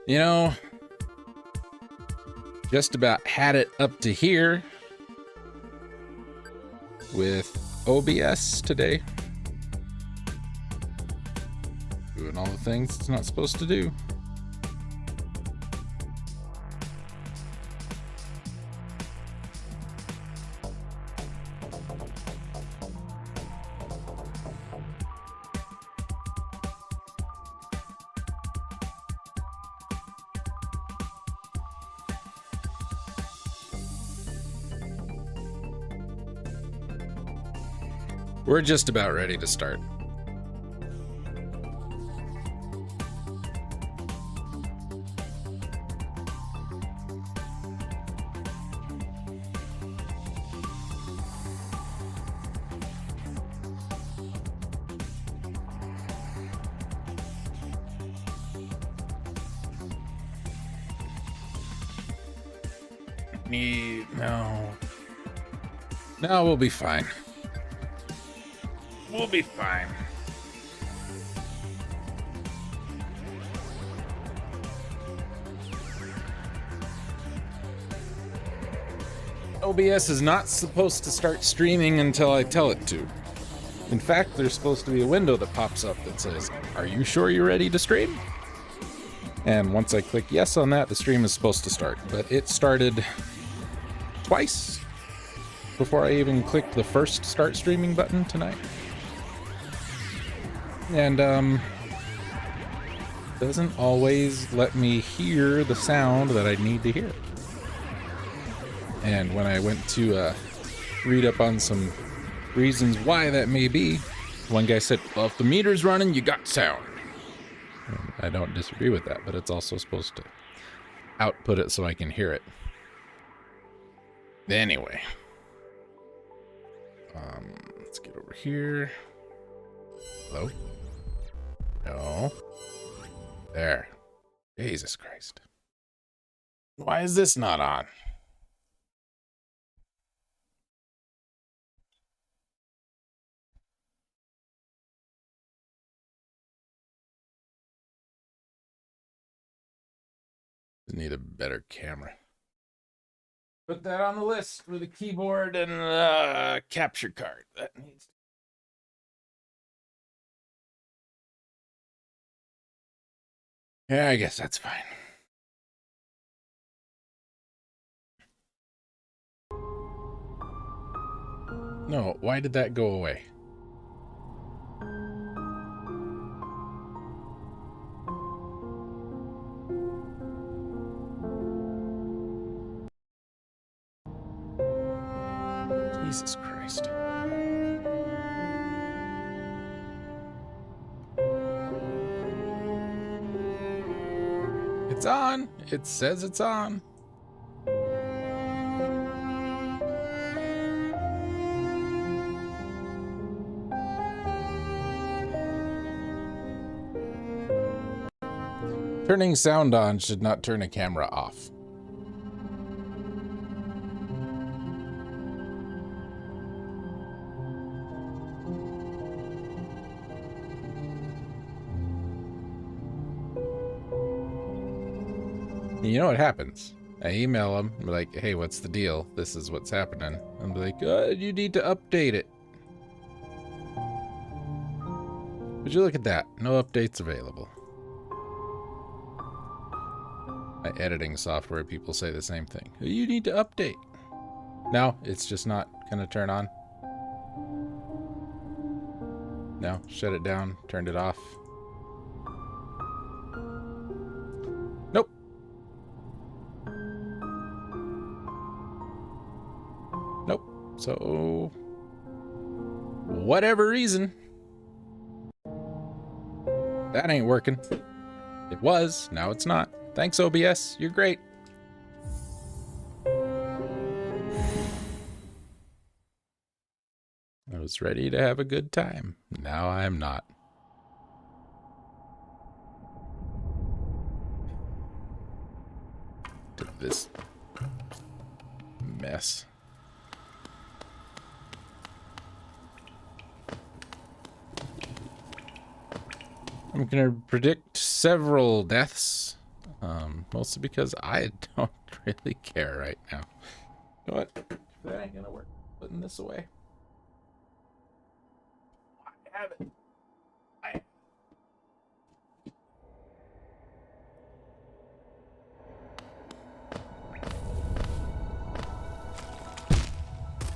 You know, just about had it up to here with OBS today. Doing all the things it's not supposed to do. We're just about ready to start. No, we'll be fine. We'll be fine. OBS is not supposed to start streaming until I tell it to. In fact, there's supposed to be a window that pops up that says, "Are you sure you're ready to stream?" And once I click yes on that, the stream is supposed to start. But it started twice before I even clicked the first start streaming button tonight. And doesn't always let me hear the sound that I need to hear. And when I went to read up on some reasons why that may be, one guy said, well, if the meter's running, you got sound. And I don't disagree with that, but it's also supposed to output it so I can hear it. Anyway. Let's get over here. Hello? No. There. Jesus Christ. Why is this not on? Need a better camera. Put that on the list with a keyboard and a capture card. That needs. Yeah, I guess that's fine. No, why did that go away? Jesus Christ. It's on. It says it's on. Turning sound on should not turn a camera off. You know what happens? I email them, be like, hey, what's the deal? This is what's happening. I'm like, you need to update it. Would you look at that? No updates available. My editing software, people say the same thing. You need to update. No, it's just not gonna turn on. No, shut it down, turned it off. Nope. Nope. So, whatever reason, that ain't working. It was, now it's not. Thanks, OBS. You're great. I was ready to have a good time. Now I'm not. To this mess. I'm gonna predict several deaths Mostly because I don't really care right now. You know what? That ain't gonna work. Putting this away. I have it.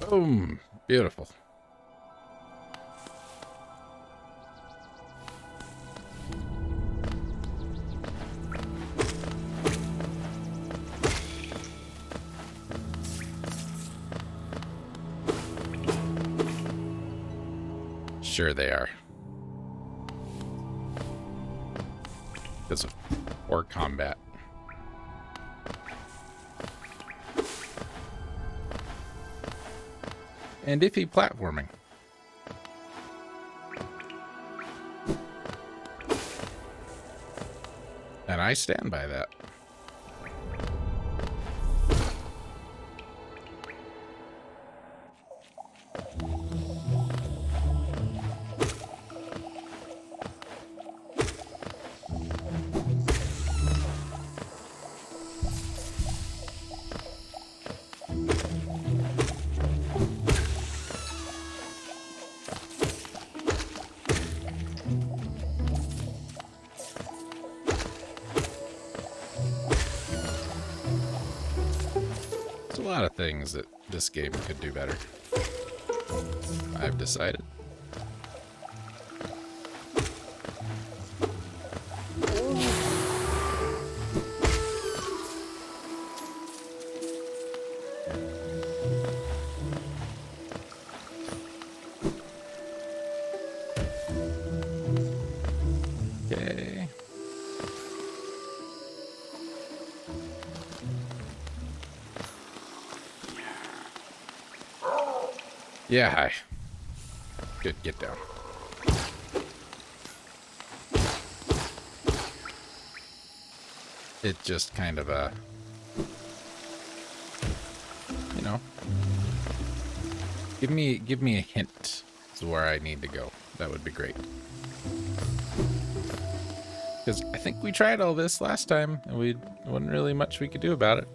Boom. Beautiful. Sure they are. Because of poor combat. And iffy platforming. And I stand by that. There's a lot of things that this game could do better, I've decided. Okay. Yeah, hi. Good, get down. It just kind of you know, give me a hint to where I need to go. That would be great. Because I think we tried all this last time, and we wasn't really much we could do about it.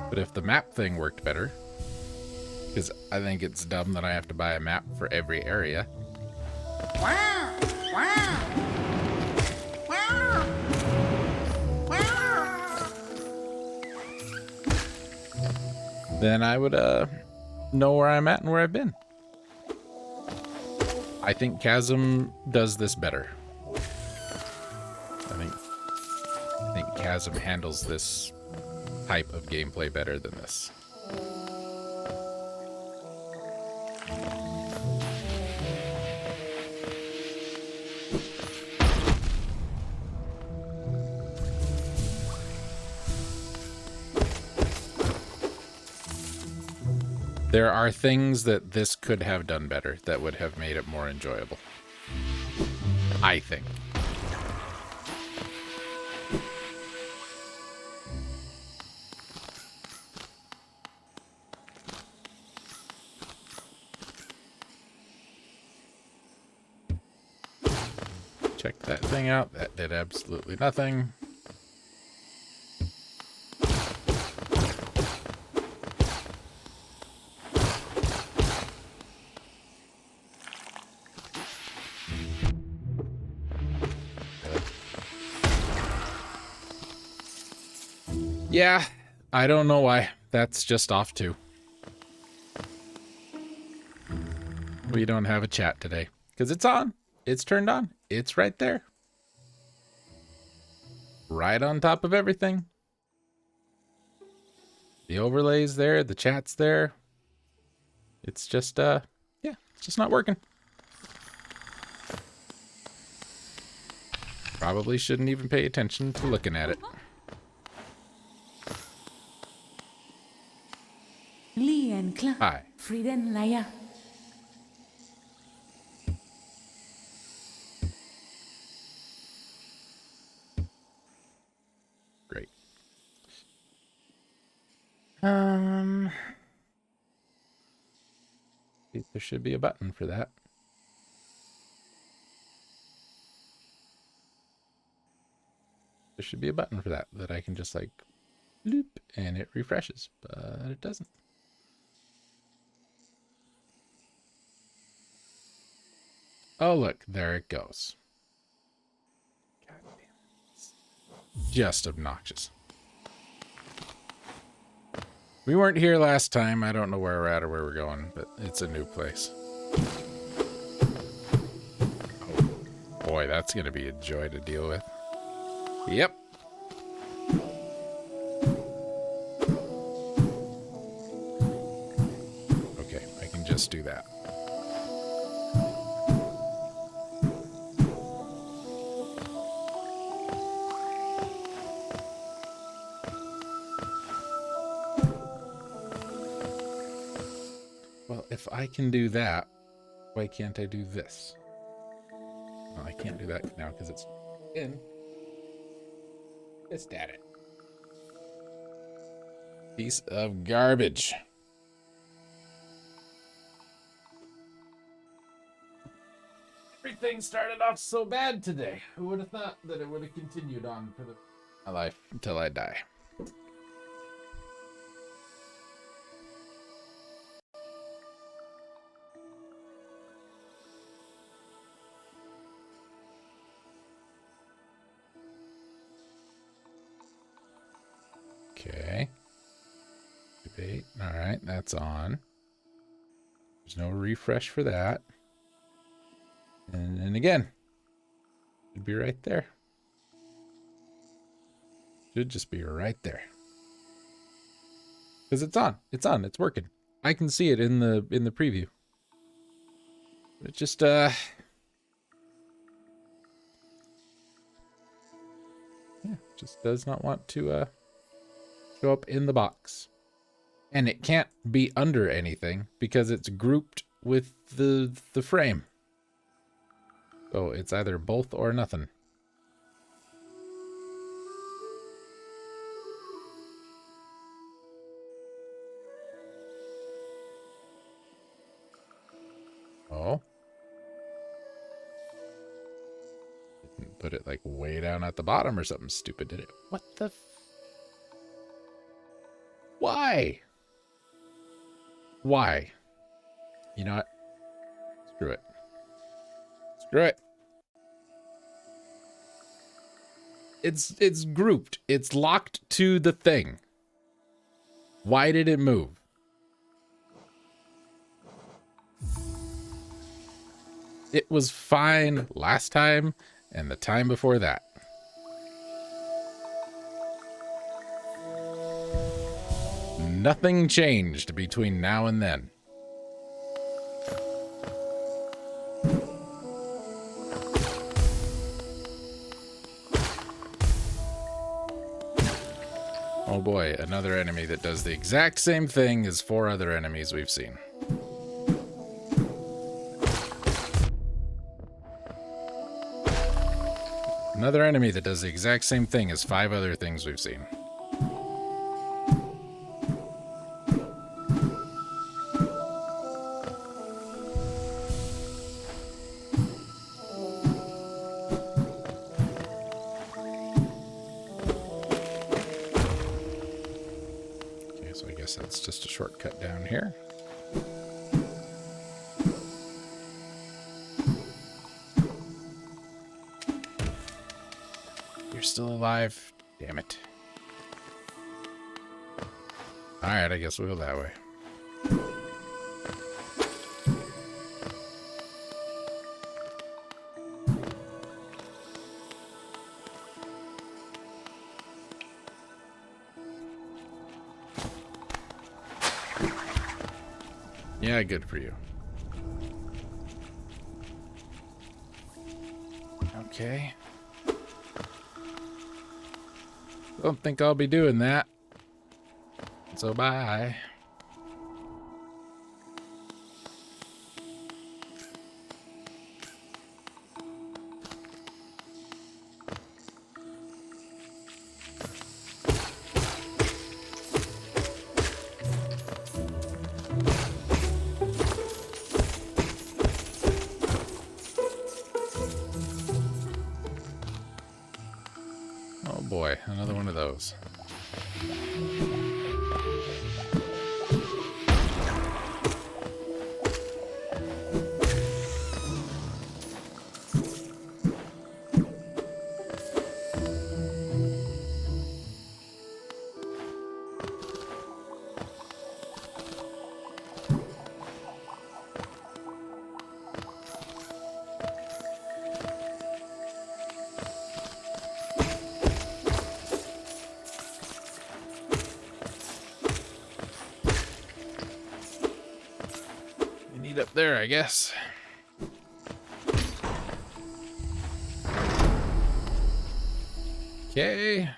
But if the map thing worked better, because I think it's dumb that I have to buy a map for every area. Then I would know where I'm at and where I've been. I think Chasm does this better. I think Chasm handles this type of gameplay better than this. There are things that this could have done better that would have made it more enjoyable. I think. Check that thing out. That did absolutely nothing. Yeah, I don't know why. That's just off too. We don't have a chat today. Because it's on. It's turned on. It's right there. Right on top of everything. The overlay's there. The chat's there. It's just, yeah, it's just not working. Probably shouldn't even pay attention to looking at it. Hi. Great. There should be a button for that. There should be a button for that I can just like loop and it refreshes, but it doesn't. Oh, look, there it goes. God damn it. It's just obnoxious. We weren't here last time. I don't know where we're at or where we're going, but it's a new place. Oh, boy, that's going to be a joy to deal with. Yep. Okay, I can just do that. Well, if I can do that, why can't I do this? Well, I can't do that now because it's in. Just at it. Piece of garbage. Everything started off so bad today. Who would have thought that it would have continued on for my life until I die? Okay. Debate. All right, that's on. There's no refresh for that. And then again, should be right there. Should just be right there. Because it's on. It's on. It's working. I can see it in the preview. It just yeah, just does not want to show up in the box. And it can't be under anything because it's grouped with the frame. So it's either both or nothing. Oh. Didn't put it like way down at the bottom or something stupid, did it? What the Why? Why? You know what? Screw it. Screw it. It's grouped. It's locked to the thing. Why did it move? It was fine last time and the time before that. Nothing changed between now and then. Oh boy, another enemy that does the exact same thing as 4 other enemies we've seen. Another enemy that does the exact same thing as 5 other things we've seen. Okay, so I guess that's just a shortcut down here. You're still alive. Damn it. Alright, I guess we'll go that way. Yeah, good for you. Okay. Don't think I'll be doing that. So bye. windows. Up there, I guess. Okay.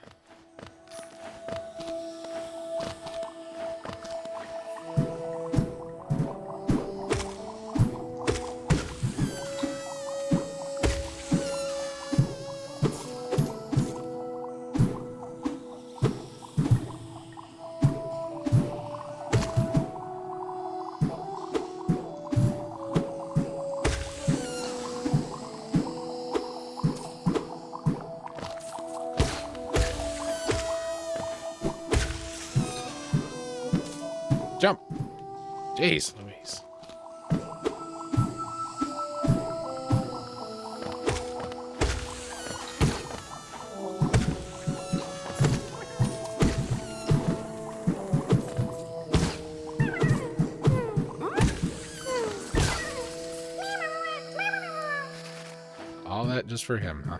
Jump! Jeez Louise. All that just for him, huh?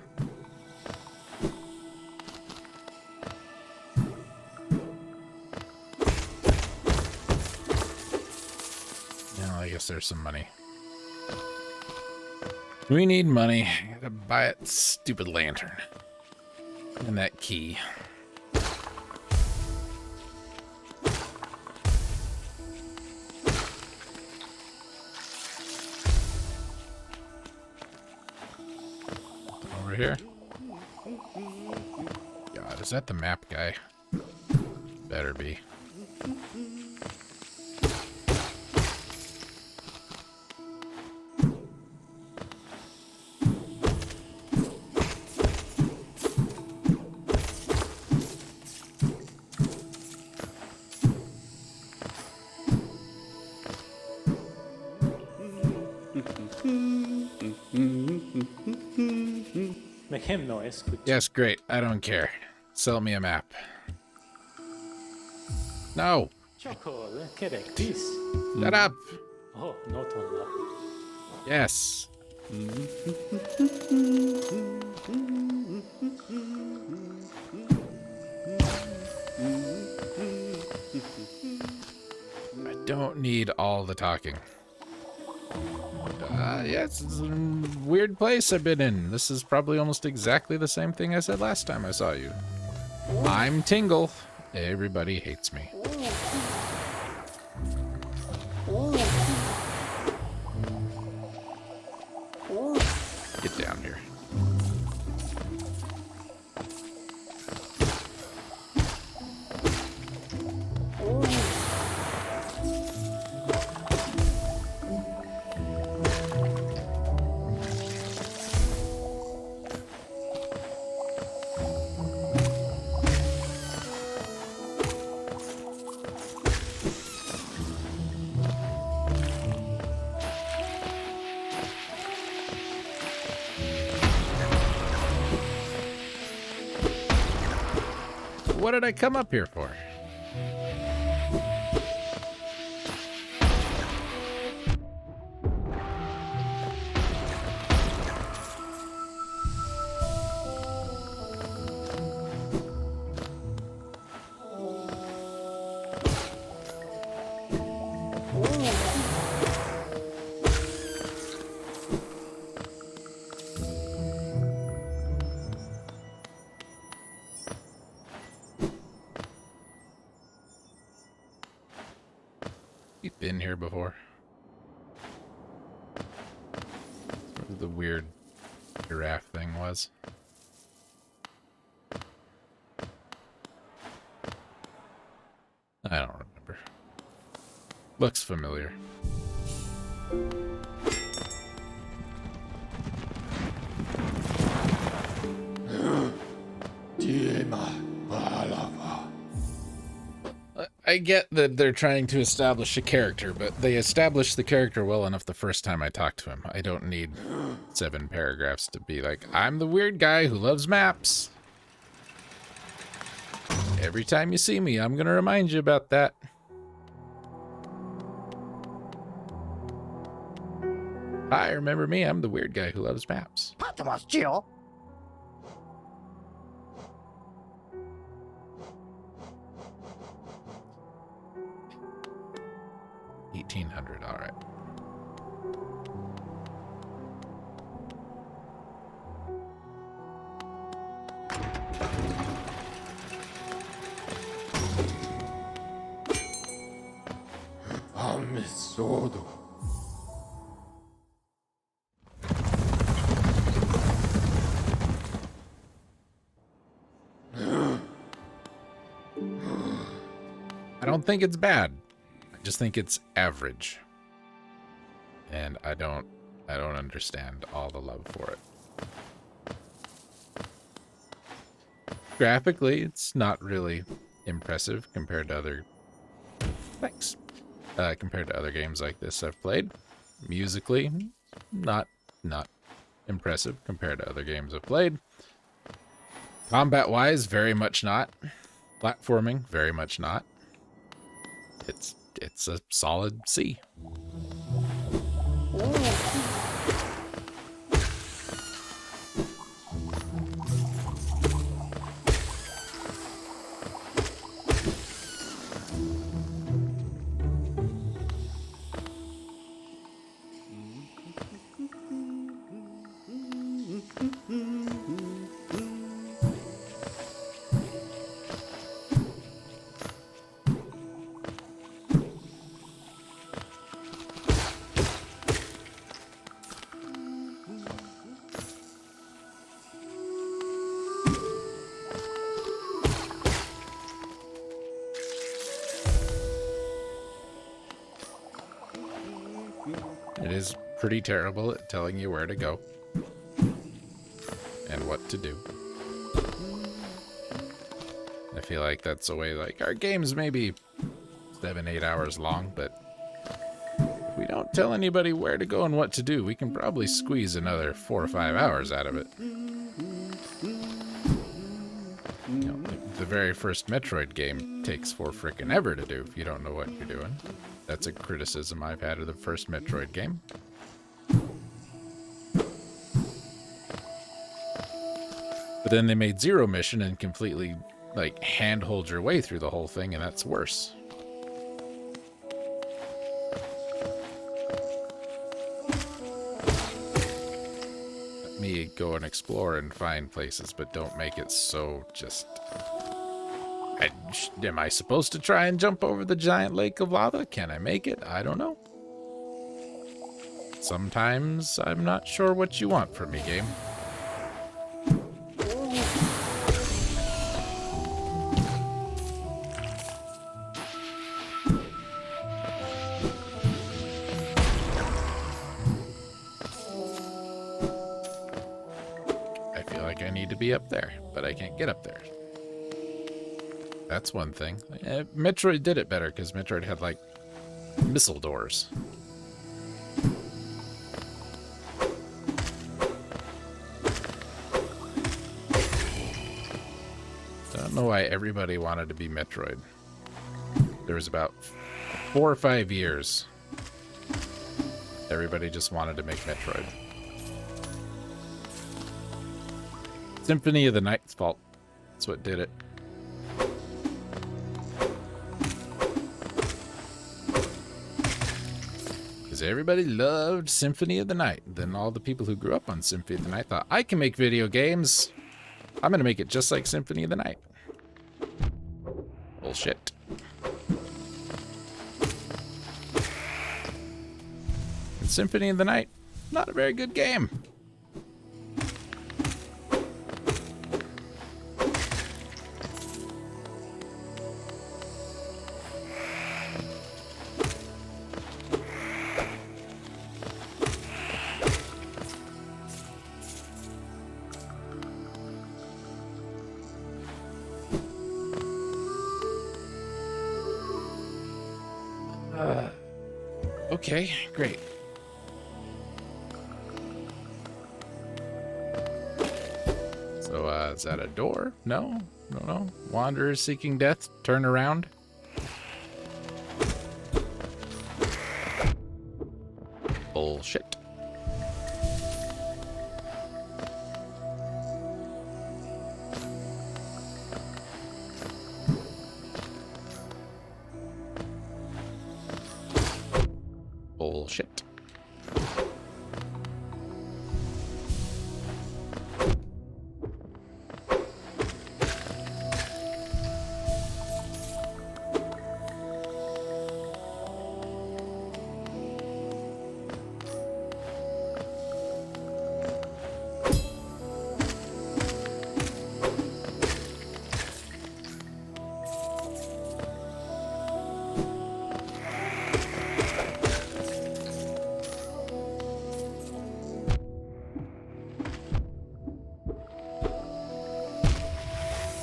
I guess there's some money. We need money to buy that stupid lantern. And that key. Over here. God, is that the map guy? Better be. Make him noise. Yes, great. I don't care. Sell me a map. No. Choco, correct. Please. Shut up. Oh, not on that. Yes. I don't need all the talking. Yes, it's a weird place I've been in. This is probably almost exactly the same thing I said last time I saw you. I'm Tingle. Everybody hates me. Get down here. What did I come up here for? You've been here before. What the weird giraffe thing was. I don't remember. Looks familiar. Diema, wala. I get that they're trying to establish a character, but they established the character well enough the first time I talked to him. I don't need 7 paragraphs to be like, I'm the weird guy who loves maps. Every time you see me, I'm going to remind you about that. Hi, remember me? I'm the weird guy who loves maps. 1800, all right. I don't think it's bad. I just think it's average. And I don't understand all the love for it. Graphically, it's not really impressive compared to other compared to other games like this I've played. Musically, not impressive compared to other games I've played. Combat-wise, very much not. Platforming, very much not. It's a solid C. It is pretty terrible at telling you where to go and what to do. I feel like that's the way, like, our game's maybe 7-8 hours long, but if we don't tell anybody where to go and what to do, we can probably squeeze another 4 or 5 hours out of it. You know, the very first Metroid game takes for frickin' ever to do if you don't know what you're doing. That's a criticism I've had of the first Metroid game. But then they made Zero Mission and completely, like, handhold your way through the whole thing, and that's worse. Let me go and explore and find places, but don't make it so just... am I supposed to try and jump over the giant lake of lava? Can I make it? I don't know. Sometimes I'm not sure what you want from me, game. I feel like I need to be up there, but I can't get up there. That's one thing. Metroid did it better, because Metroid had, like, missile doors. I don't know why everybody wanted to be Metroid. There was about 4 or 5 years. Everybody just wanted to make Metroid. Symphony of the Night's fault. That's what did it. Because everybody loved Symphony of the Night. Then all the people who grew up on Symphony of the Night thought, I can make video games. I'm going to make it just like Symphony of the Night. Bullshit. And Symphony of the Night, not a very good game. Okay, great. So, is that a door? No, no, no. Wanderers seeking death, turn around. Bullshit. Bullshit.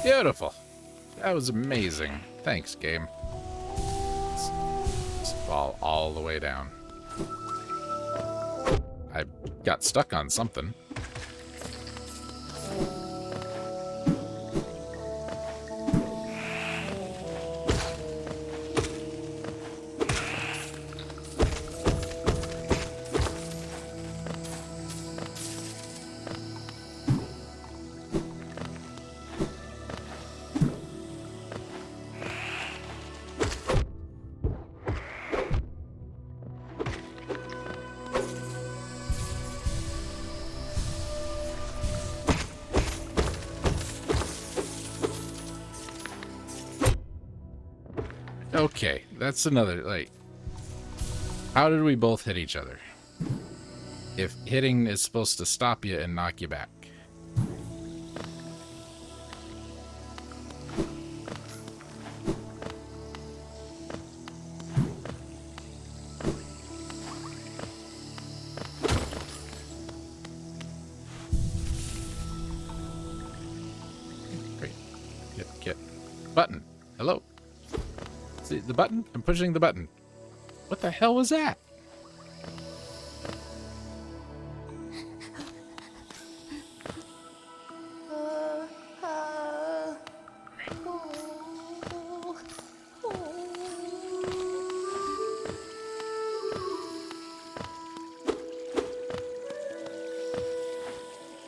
Beautiful. That was amazing. Thanks, game. Let's fall all the way down. I got stuck on something. Okay, that's another, like, how did we both hit each other? If hitting is supposed to stop you and knock you back. Great. Get. Button. Hello. See the button? I'm pushing the button. What the hell was that?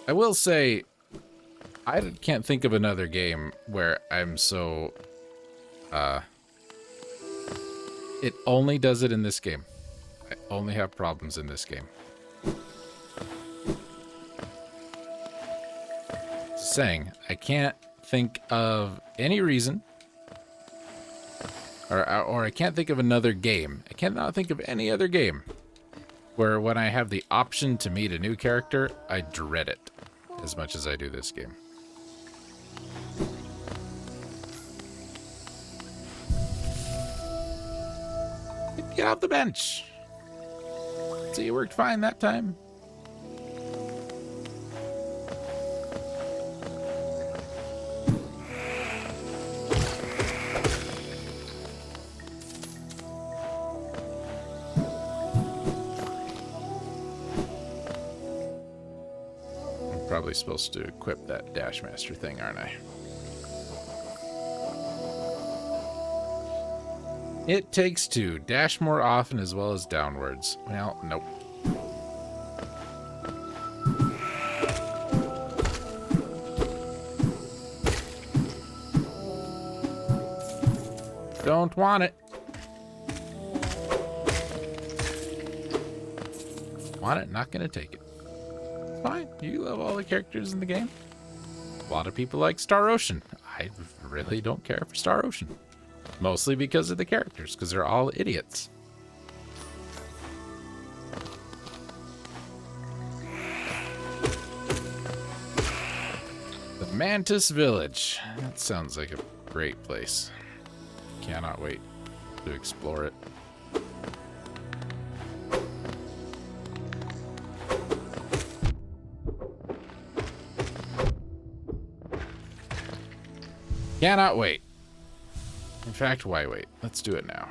I will say, I can't think of another game where I'm so, it only does it in this game. I only have problems in this game. Just saying, I can't think of any reason, or I can't think of another game. I cannot think of any other game where when I have the option to meet a new character, I dread it as much as I do this game. Get off the bench. See, it worked fine that time. I'm probably supposed to equip that Dash Master thing, aren't I? It takes two. Dash more often as well as downwards. Well, nope. Don't want it. Want it, not gonna take it. It's fine. You love all the characters in the game. A lot of people like Star Ocean. I really don't care for Star Ocean. Mostly because of the characters, because they're all idiots. The Mantis Village. That sounds like a great place. Cannot wait to explore it. Cannot wait. In fact, why wait? Let's do it now.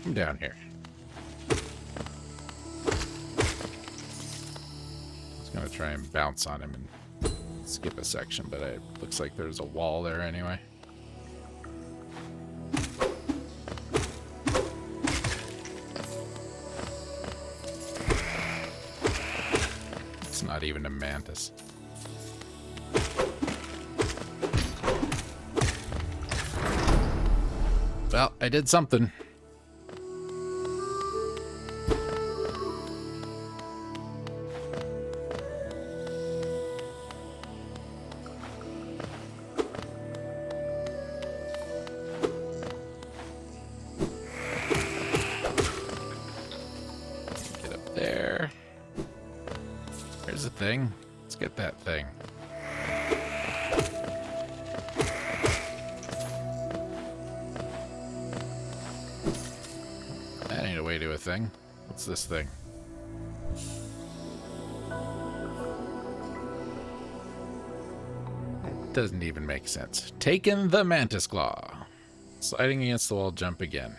Come down here. I was gonna try and bounce on him and skip a section, but it looks like there's a wall there anyway. It's not even a mantis. Well, I did something. Get up there. There's a thing. Let's get that thing. That ain't a way to a thing. What's this thing? It doesn't even make sense. Taking the mantis claw. Sliding against the wall, jump again.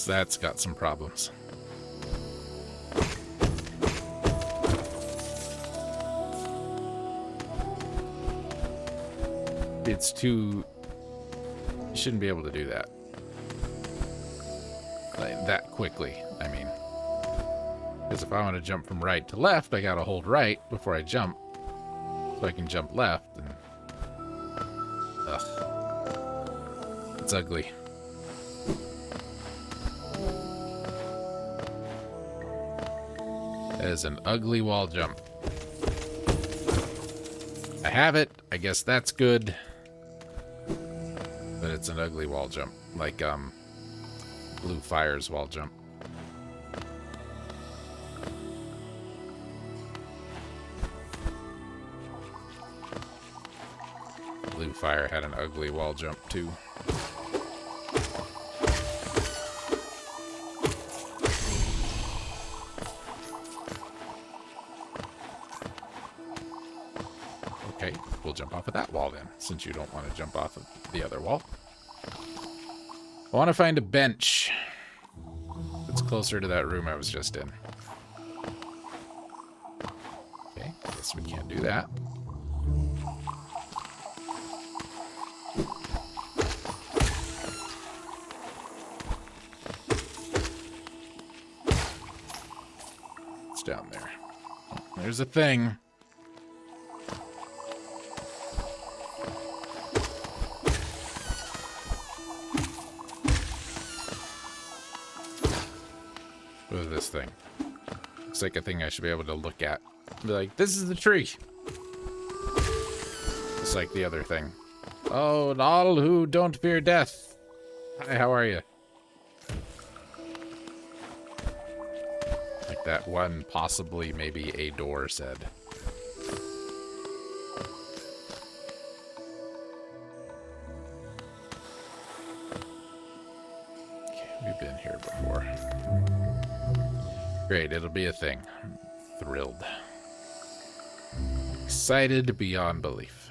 That's got some problems. It's too... You shouldn't be able to do that. Like, that quickly, I mean. Because if I want to jump from right to left, I gotta hold right before I jump. So I can jump left, and... Ugh. It's ugly. That is an ugly wall jump. I have it. I guess that's good. But it's an ugly wall jump. Like, Blue Fire's wall jump. Blue Fire had an ugly wall jump, too. Okay, we'll jump off of that wall then, since you don't want to jump off of the other wall. I want to find a bench that's closer to that room I was just in. Okay, guess we can't do that. It's down there. There's a thing. What is this thing? Looks like a thing I should be able to look at. Be like, this is the tree. Just like the other thing. Oh, and all who don't fear death. Hi, how are you? Like that one, possibly, maybe a door said. Okay, we've been here before. Great, it'll be a thing. I'm thrilled. Excited beyond belief.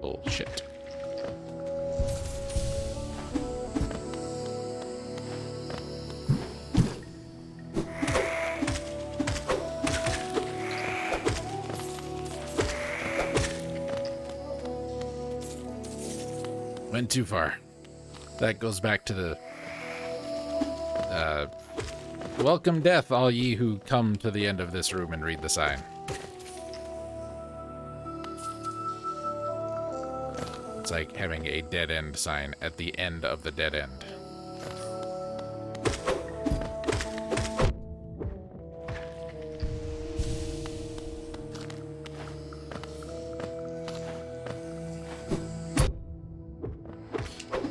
Bullshit. Went too far. That goes back to the welcome death, all ye who come to the end of this room and read the sign. It's like having a dead end sign at the end of the dead end.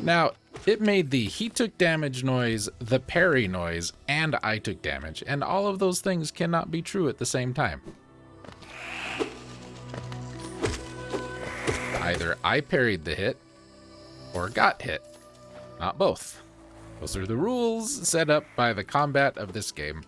Now, It made the he took damage noise, the parry noise, and I took damage, and all of those things cannot be true at the same time. Either I parried the hit, or got hit. Not both. Those are the rules set up by the combat of this game.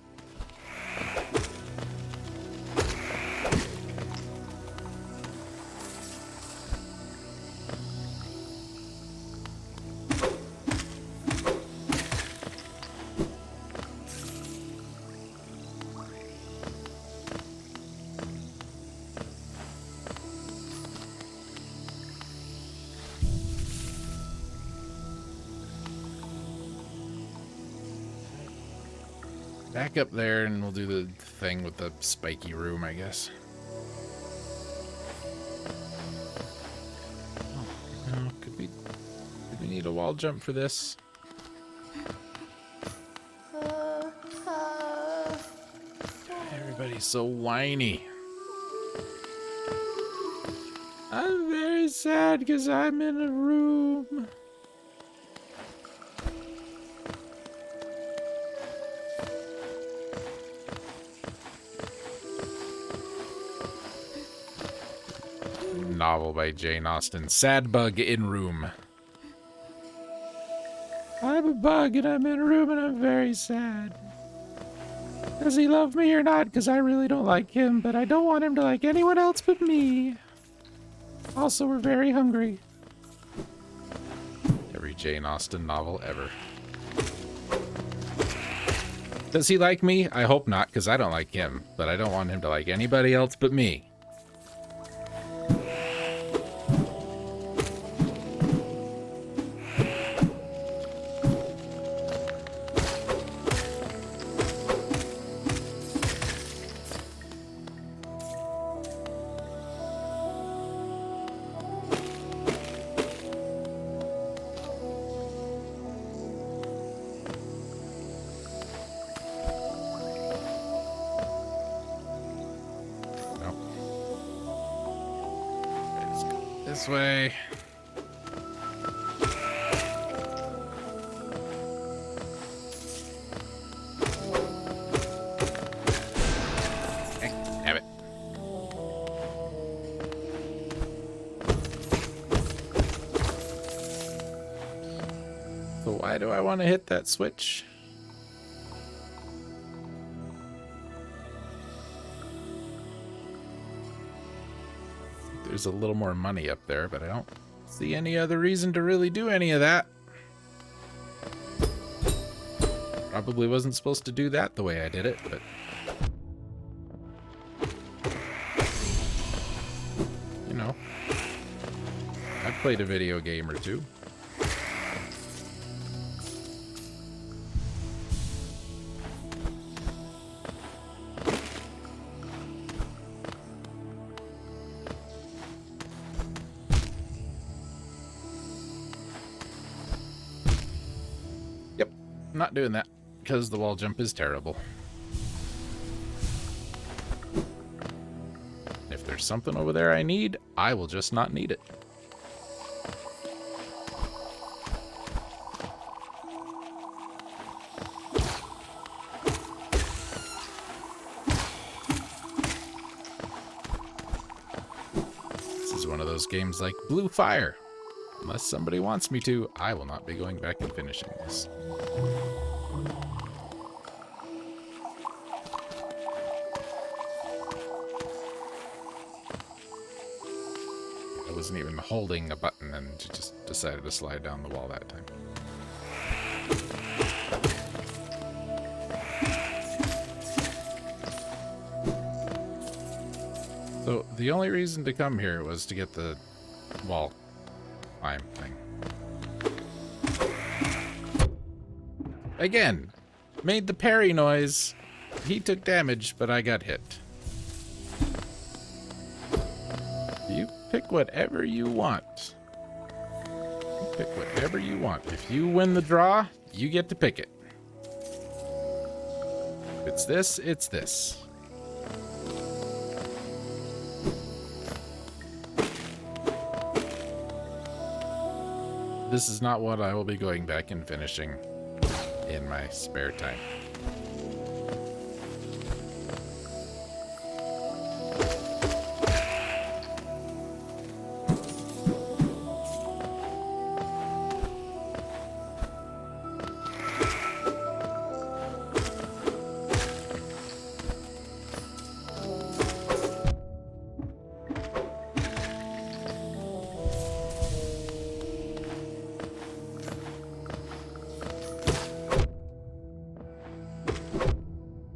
Back up there and we'll do the thing with the spiky room, I guess. Oh, no, could we need a wall jump for this? Everybody's so whiny. I'm very sad because I'm in a room. Novel by Jane Austen. Sad bug in room. I'm a bug and I'm in a room and I'm very sad. Does he love me or not? Because I really don't like him, but I don't want him to like anyone else but me. Also, we're very hungry. Every Jane Austen novel ever. Does he like me? I hope not, because I don't like him, but I don't want him to like anybody else but me. This way. Have it. So why do I want to hit that switch? There's a little more money up there, but I don't see any other reason to really do any of that. Probably wasn't supposed to do that the way I did it, but... You know. I've played a video game or two. I'm not doing that because the wall jump is terrible. If there's something over there I need, I will just not need it. This is one of those games like Blue Fire. Unless somebody wants me to, I will not be going back and finishing this. I wasn't even holding a button and just decided to slide down the wall that time. So the only reason to come here was to get the wall climb thing. Again, made the parry noise. He took damage, but I got hit. You pick whatever you want. You pick whatever you want. If you win the draw, you get to pick it. If it's this, it's this. this is not what I will be going back and finishing in my spare time.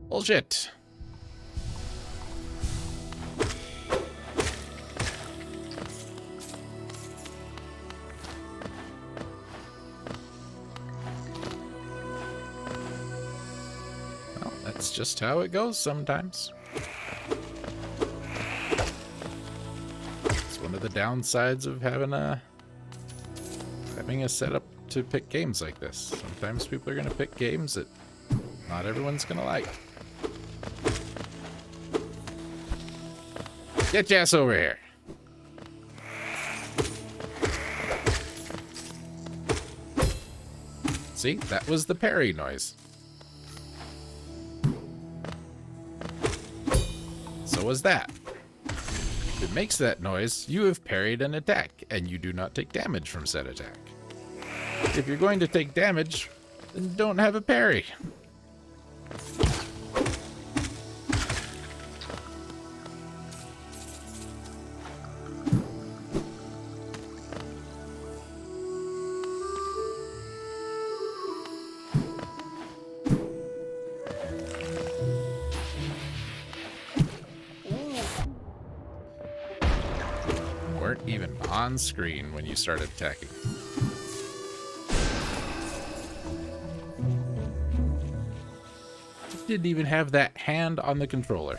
Bullshit. Well, that's just how it goes sometimes. It's one of the downsides of having a setup to pick games like this. Sometimes people are going to pick games that not everyone's going to like. Get your ass over here. See, that was the parry noise. So was that. If it makes that noise, you have parried an attack, and you do not take damage from said attack. If you're going to take damage, then don't have a parry. Weren't even on screen when you started attacking. Didn't even have that hand on the controller.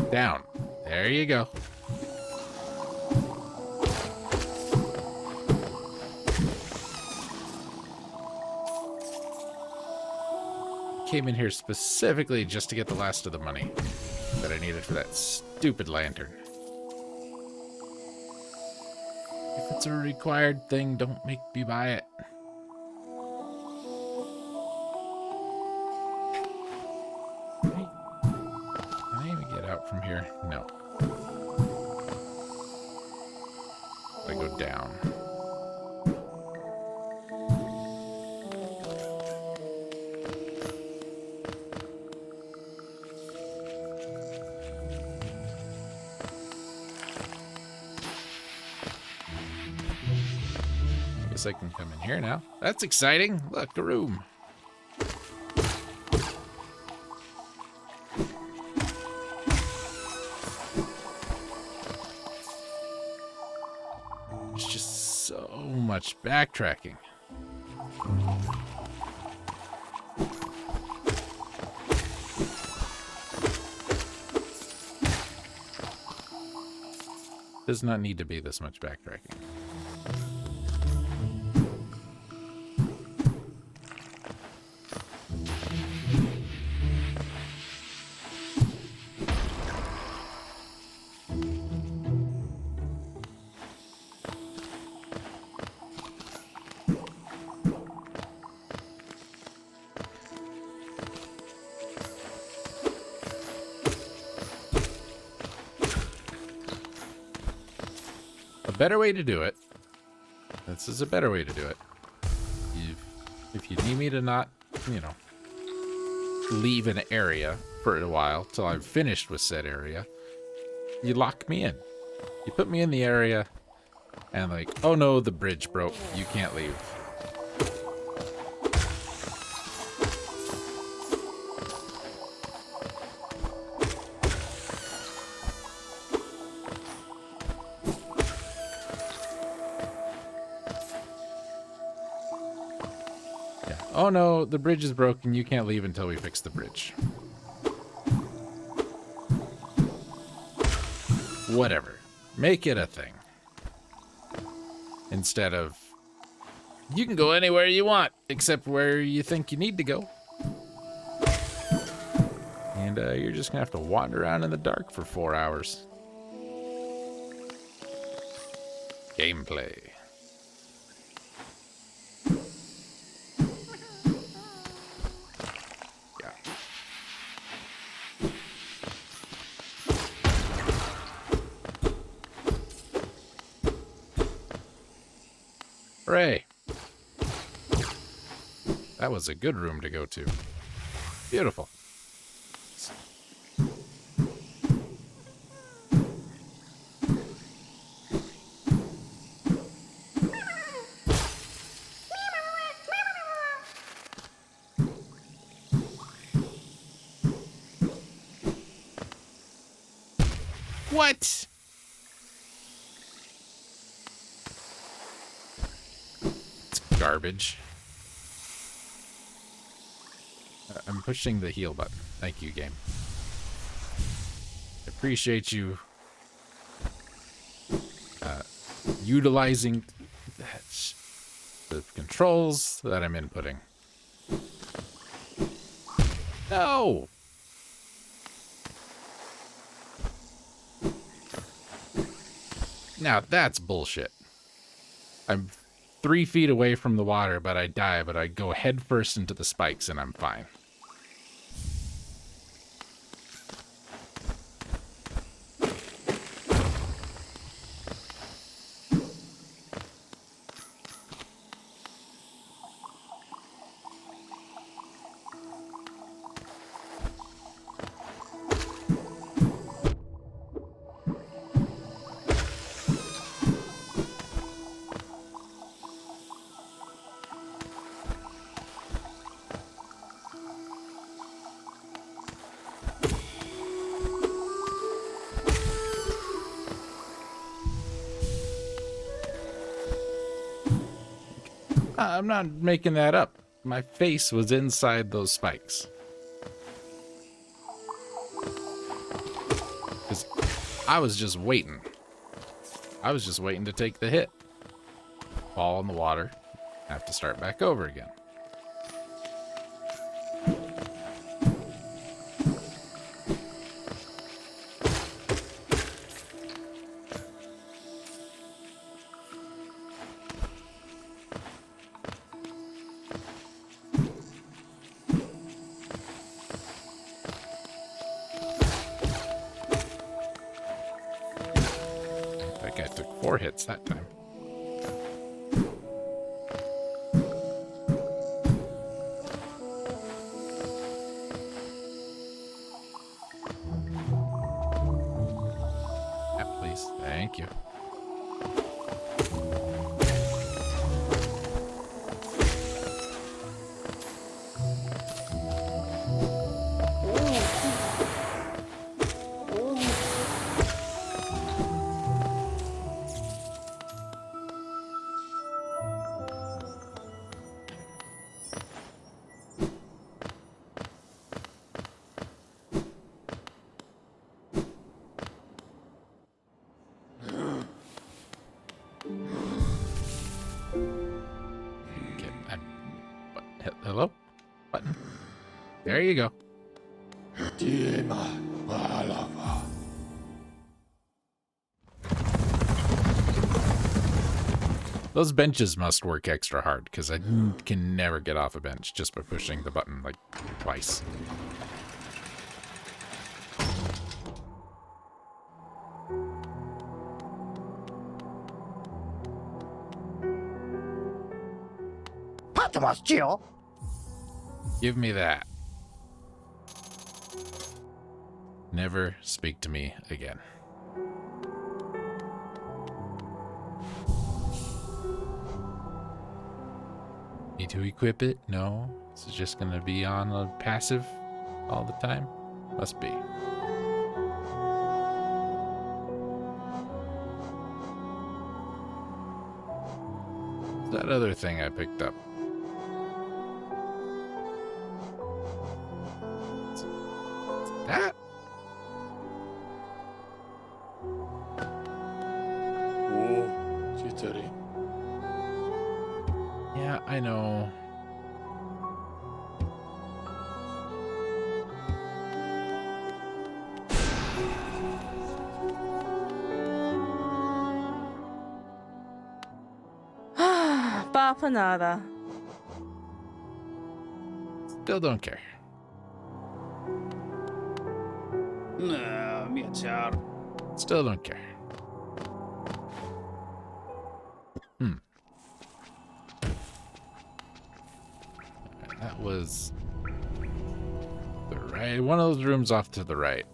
Down. There you go. Came in here specifically just to get the last of the money that I needed for that stupid lantern. If it's a required thing, don't make me buy it. From here? No. I go down. I guess I can come in here now. That's exciting. Look, a room. Much backtracking. Does not need to be this much backtracking. Better way to do it. This is a better way to do it. If you need me to not, leave an area for a while till I'm finished with said area, you lock me in. You put me in the area and like, oh no, the bridge broke. You can't leave. Oh no, the bridge is broken. You can't leave until we fix the bridge. Whatever. Make it a thing. Instead of, you can go anywhere you want, except where you think you need to go. And you're just gonna have to wander around in the dark for 4 hours. Gameplay. Yeah. Hooray. That was a good room to go to. Beautiful. What? It's garbage. I'm pushing the heal button. Thank you, game. I appreciate you utilizing the controls that I'm inputting. No! Now that's bullshit. I'm 3 feet away from the water, but I die, but I go head first into the spikes and I'm fine. I'm not making that up. My face was inside those spikes. Because I was just waiting. I was just waiting to take the hit. Fall in the water. Have to start back over again. That guy took 4 hits that time. Yeah, please. Thank you. Hello? Button. There you go. Those benches must work extra hard, because I can never get off a bench just by pushing the button like twice. Give me that. Never speak to me again. Need to equip it? No. This is just gonna be on a passive all the time? Must be. That other thing I picked up. I know. Va for nada. Still don't care. Nah, mia char. Still don't care. That was the right. One of those rooms off to the right.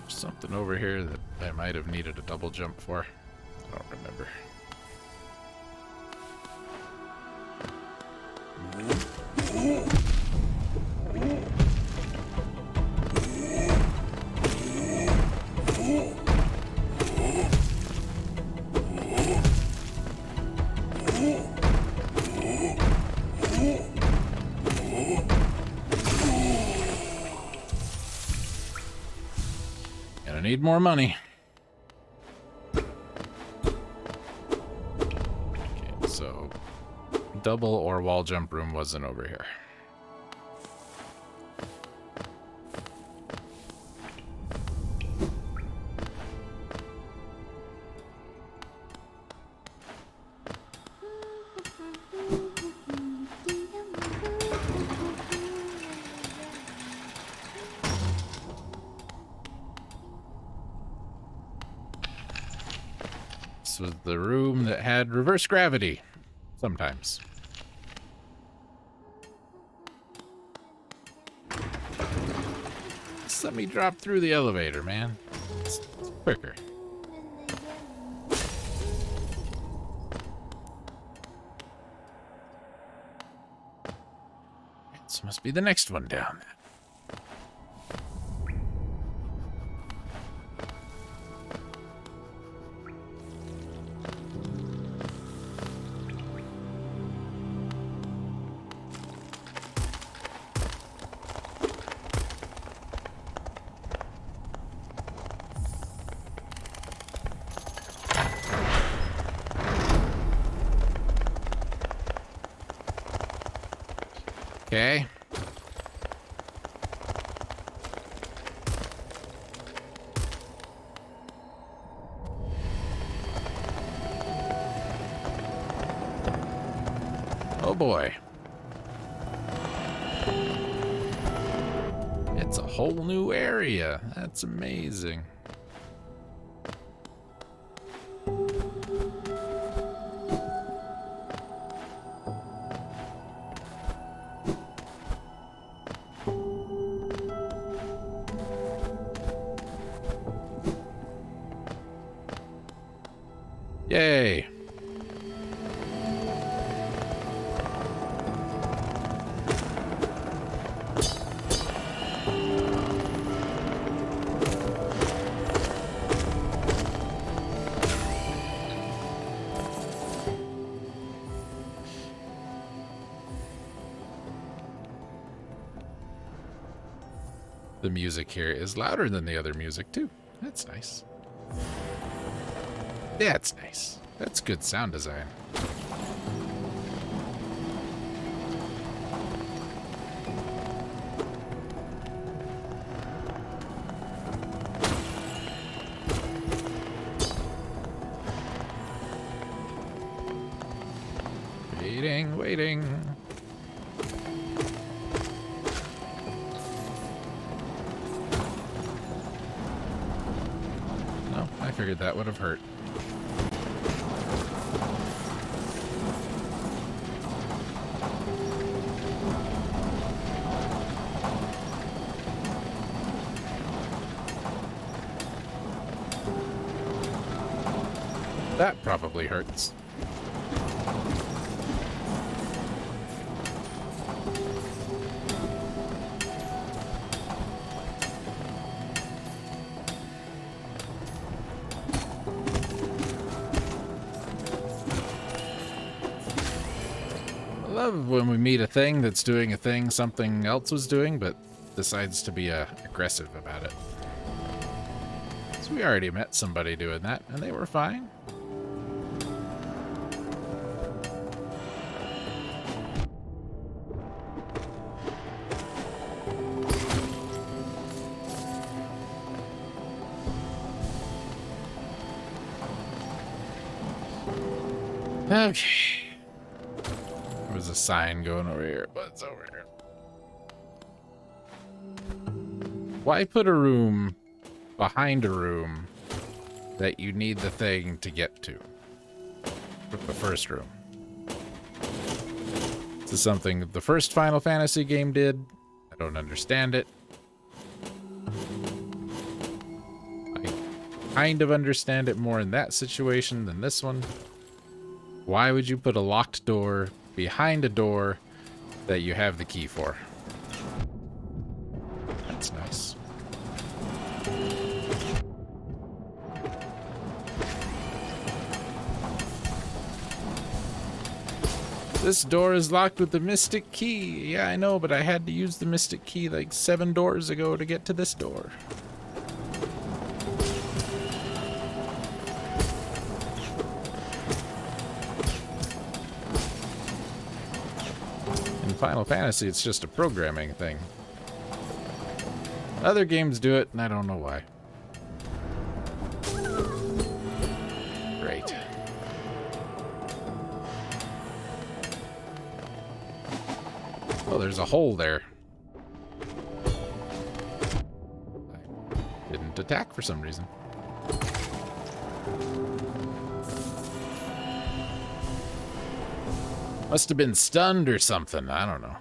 Something over here that I might have needed a double jump for. I don't remember. Gonna need more money. Okay, so double or wall jump room wasn't over here. This was the room that had reverse gravity. Sometimes. Just let me drop through the elevator, man. It's quicker. This must be the next one down. Okay. Oh boy. It's a whole new area. That's amazing. Yay. The music here is louder than the other music too. That's nice. That's nice. That's good sound design. Waiting. No, I figured that would have hurt. That probably hurts. I love when we meet a thing that's doing a thing something else was doing, but decides to be aggressive about it. So we already met somebody doing that, and they were fine. Okay. There was a sign going over here. What's over here? Why put a room behind a room that you need the thing to get to? The first room. This is something the first Final Fantasy game did. I don't understand it. I kind of understand it more in that situation than this one. Why would you put a locked door behind a door that you have the key for? That's nice. This door is locked with the mystic key. Yeah, I know, but I had to use the mystic key like 7 doors ago to get to this door. In Final Fantasy, it's just a programming thing. Other games do it, and I don't know why. Great. Oh, there's a hole there. I didn't attack for some reason. Must have been stunned or something. I don't know.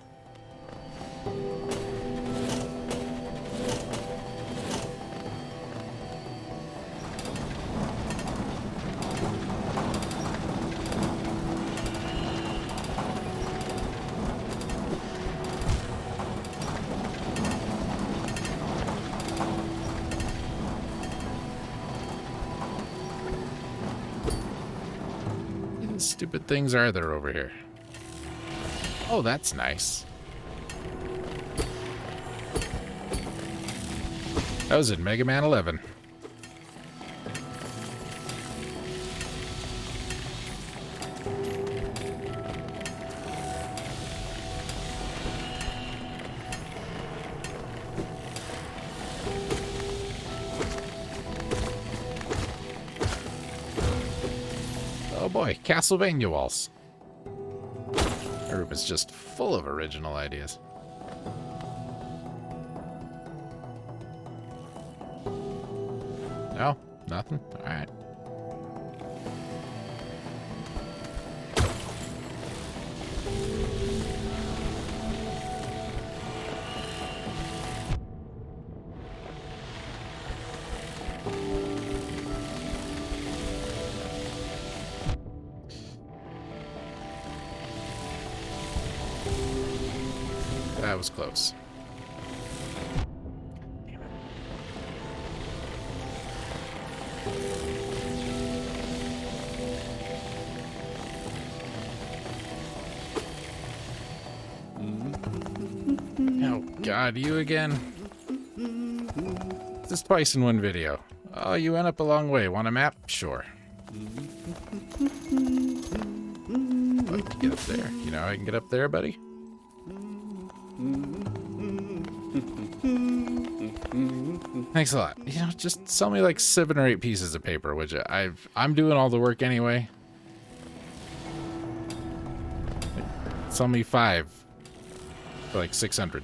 What stupid things are there over here? Oh, that's nice. That was in Mega Man 11. Oh boy, Castlevania walls. My room is just full of original ideas. No? Nothing? Alright. That was close. Damn it. Oh God, you again? Just twice in one video. Oh, you went up a long way. Want a map? Sure. But get up there. You know how I can get up there, buddy? Thanks a lot. You know, just sell me like 7 or 8 pieces of paper, would you? I'm doing all the work anyway. Sell me 5 for like 600.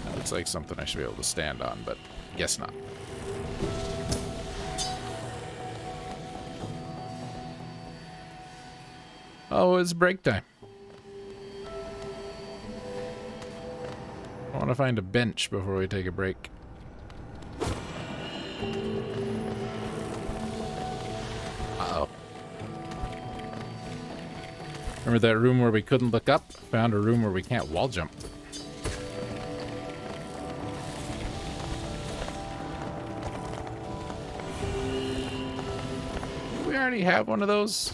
That looks like something I should be able to stand on, but guess not. Oh, it's break time. I want to find a bench before we take a break. Uh-oh. Remember that room where we couldn't look up? Found a room where we can't wall jump. We already have one of those.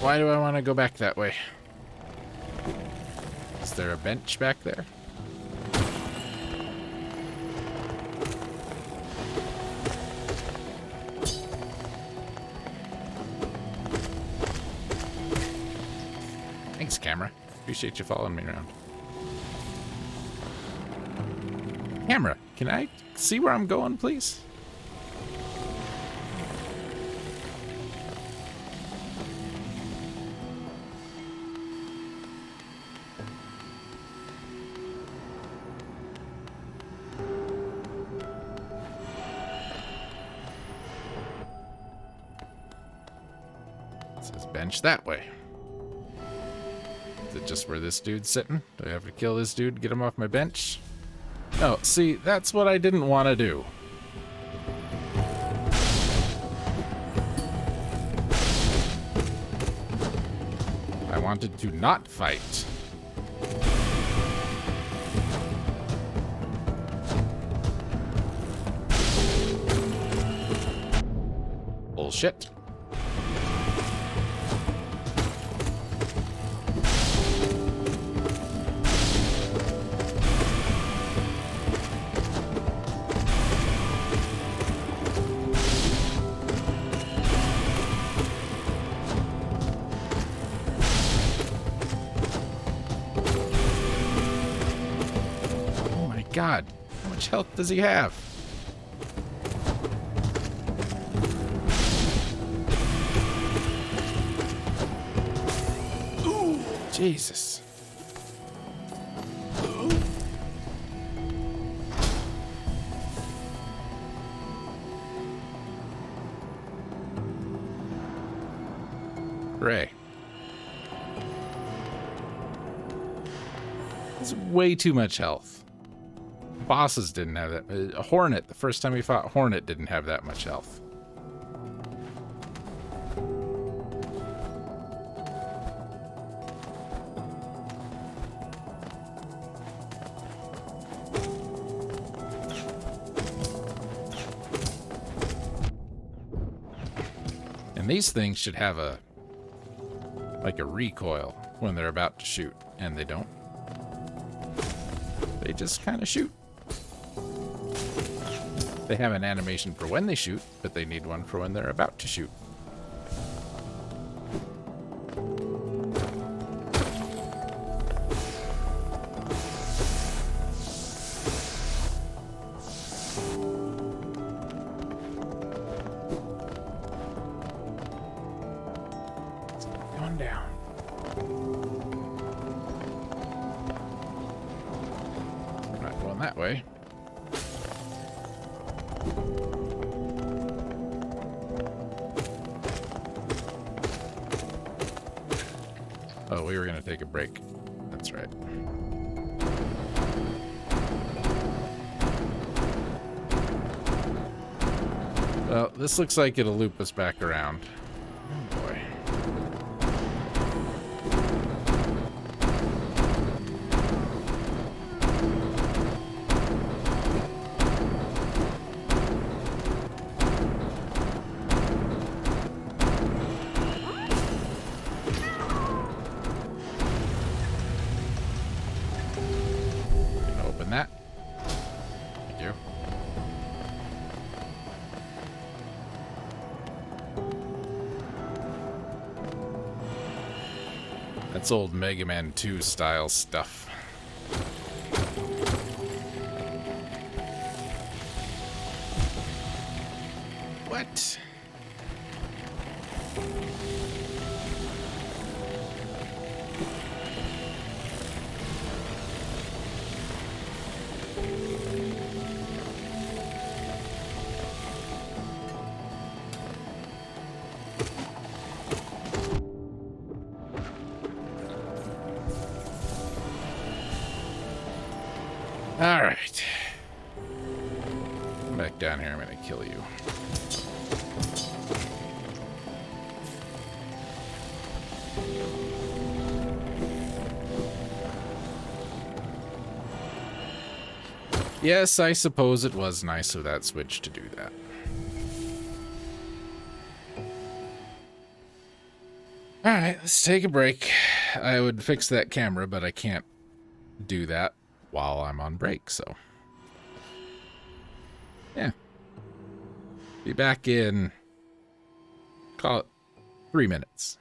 Why do I want to go back that way? Is there a bench back there? Thanks, camera. Appreciate you following me around. Camera, can I see where I'm going, please? It says bench that way. Is it just where this dude's sitting? Do I have to kill this dude to get him off my bench? Oh, see, that's what I didn't want to do. I wanted to not fight. Bullshit. God, how much health does he have? Ooh, Jesus. Hooray. That's way too much health. Bosses didn't have that. Hornet, the first time we fought Hornet, didn't have that much health. And these things should have a recoil when they're about to shoot, and they don't. They just kind of shoot. They have an animation for when they shoot, but they need one for when they're about to shoot. Going down. We're not going that way. Oh, we were going to take a break. That's right. Well, this looks like it'll loop us back around. Oh, boy. That. Thank you. That's old Mega Man 2 style stuff. What? Come back down here, I'm gonna kill you. Yes, I suppose it was nice of that Switch to do that. Alright, let's take a break. I would fix that camera, but I can't do that while I'm on break, so. Yeah. Be back in, call it 3 minutes.